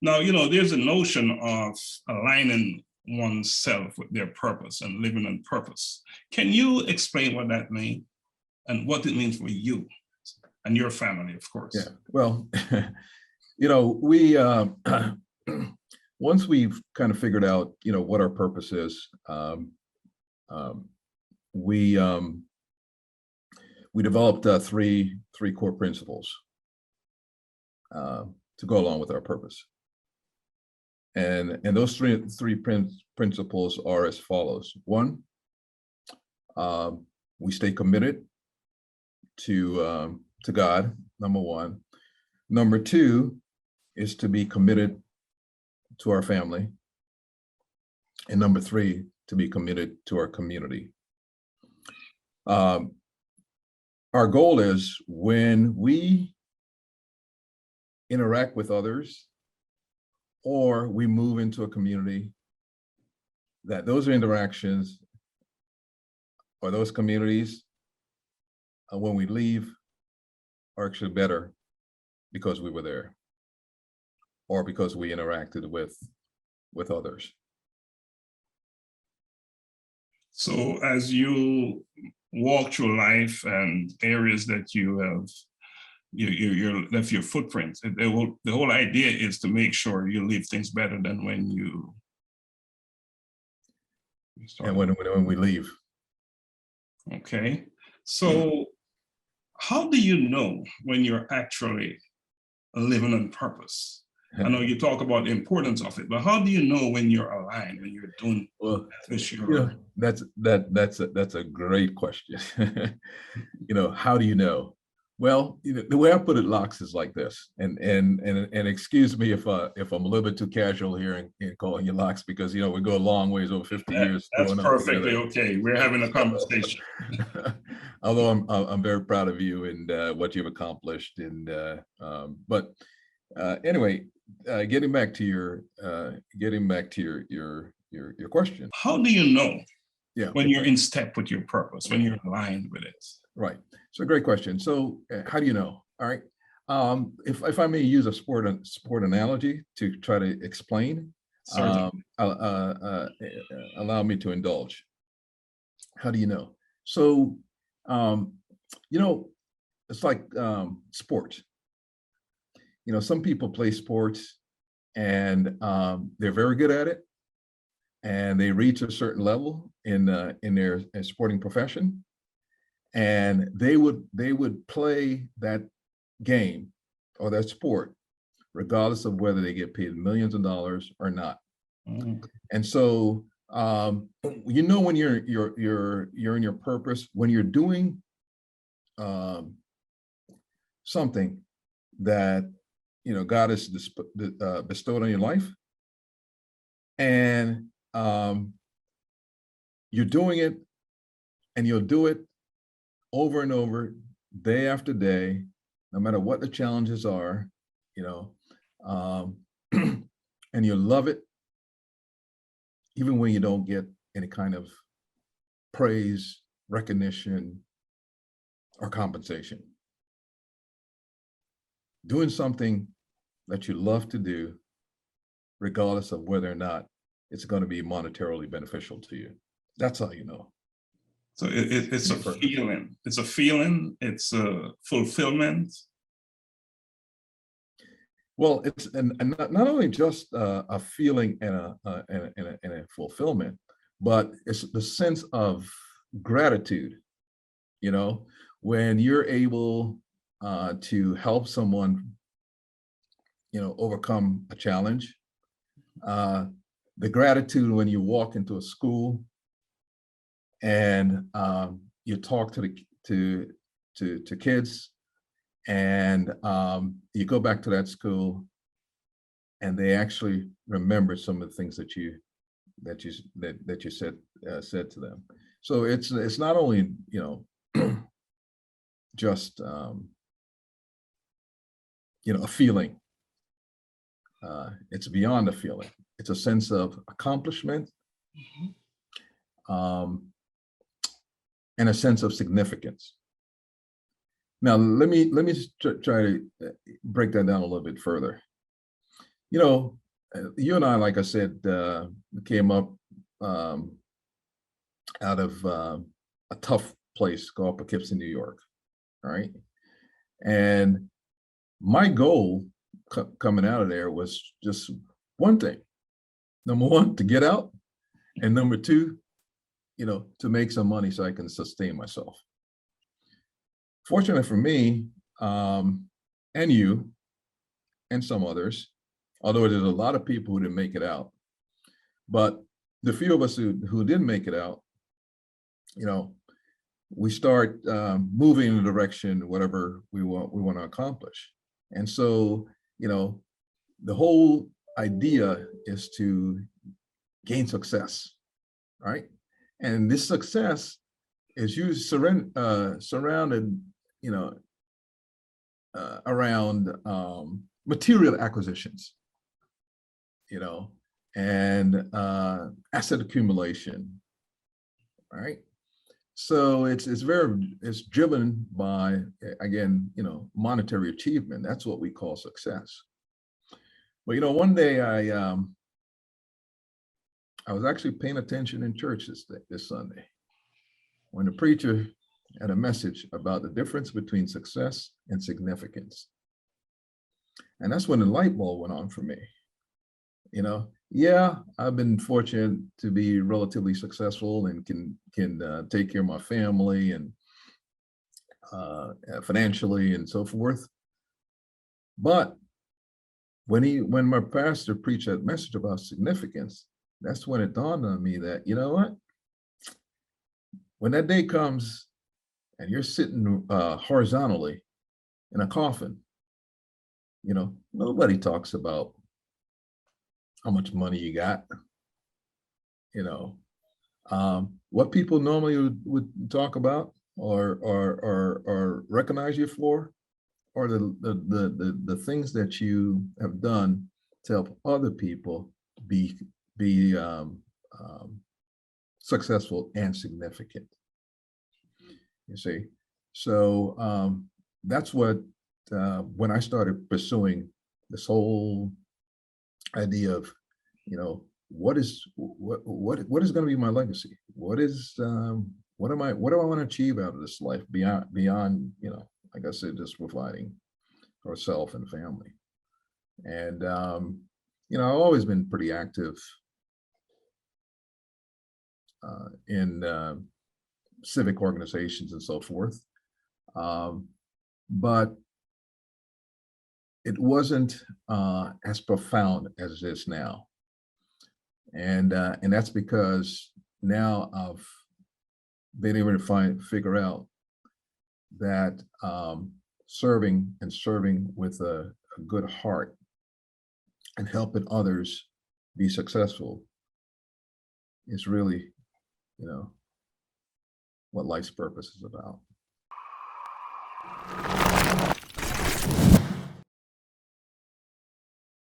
Now, there's a notion of aligning oneself with their purpose and living on purpose. Can you explain what that means and what it means for you and your family, of course? Yeah, well, we, once we've kind of figured out, what our purpose is, we developed three core principles to go along with our purpose. And those three principles are as follows. One, we stay committed to God, number one. Number two is to be committed to our family. And number three, to be committed to our community. Our goal is when we interact with others or we move into a community, that those interactions or those communities, when we leave, are actually better because we were there or because we interacted with others. So as you walk through life and areas that you have, you left your footprints, the whole idea is to make sure you leave things better than when you started. And when we leave. Okay. So how do you know when you're actually living on purpose? I know you talk about the importance of it, but how do you know when you're aligned, when you're doing that's a great question. How do you know? Well, the way I put it, Lax, is like this, and excuse me if I'm a little bit too casual here in calling you Lax, because we go a long ways, over 50 years. That's perfectly okay. We're having a conversation. Although I'm very proud of you and what you've accomplished, and but anyway, getting back to your question. How do you know Yeah, when you're in step with your purpose, when you're aligned with it? Right. So great question. So how do you know? All right. If I may use a sport analogy to try to explain, allow me to indulge. How do you know? So, it's like sports. Some people play sports and they're very good at it, and they reach a certain level in their sporting profession, and they would play that game or that sport regardless of whether they get paid millions of dollars or not. Mm-hmm. And so when you're in your purpose, when you're doing something that God has bestowed on your life, and you're doing it, and you'll do it over and over, day after day, no matter what the challenges are, and you love it, even when you don't get any kind of praise, recognition, or compensation. Doing something that you love to do, regardless of whether or not it's going to be monetarily beneficial to you. That's how you know. So it's a feeling. It's a feeling. It's a fulfillment. Well, it's and not only just a feeling and a fulfillment, but it's the sense of gratitude. When you're able to help someone, overcome a challenge. The gratitude when you walk into a school and you talk to kids, and you go back to that school, and they actually remember some of the things that you said to them. So it's not only just a feeling. It's beyond a feeling. It's a sense of accomplishment, and a sense of significance. Now, let me try to break that down a little bit further. You know, you and I, like I said, came up out of a tough place called Poughkeepsie, New York, right? And my goal coming out of there was just one thing. Number one, to get out, and number two, to make some money so I can sustain myself. Fortunately for me, and you, and some others, although there's a lot of people who didn't make it out, but the few of us who didn't make it out, we start moving in the direction whatever we want to accomplish. And so, the whole idea is to gain success, right? And this success is usually surrounded, around material acquisitions, and asset accumulation, right? So it's driven by, again, monetary achievement. That's what we call success. But one day I was actually paying attention in church this Sunday when the preacher had a message about the difference between success and significance. And that's when the light bulb went on for me. Yeah, I've been fortunate to be relatively successful and can take care of my family and financially and so forth. But when my pastor preached that message about significance, that's when it dawned on me that, what? When that day comes and you're sitting horizontally in a coffin, nobody talks about how much money you got. What people normally would talk about or recognize you for, or the things that you have done to help other people be successful and significant. You see, so that's what when I started pursuing this whole idea of, what is going to be my legacy? What do I want to achieve out of this life beyond, like I said, just providing for self and family. And I've always been pretty active in civic organizations and so forth, but it wasn't as profound as it is now. And that's because now I've been able to figure out that serving with a good heart and helping others be successful is really, what life's purpose is about.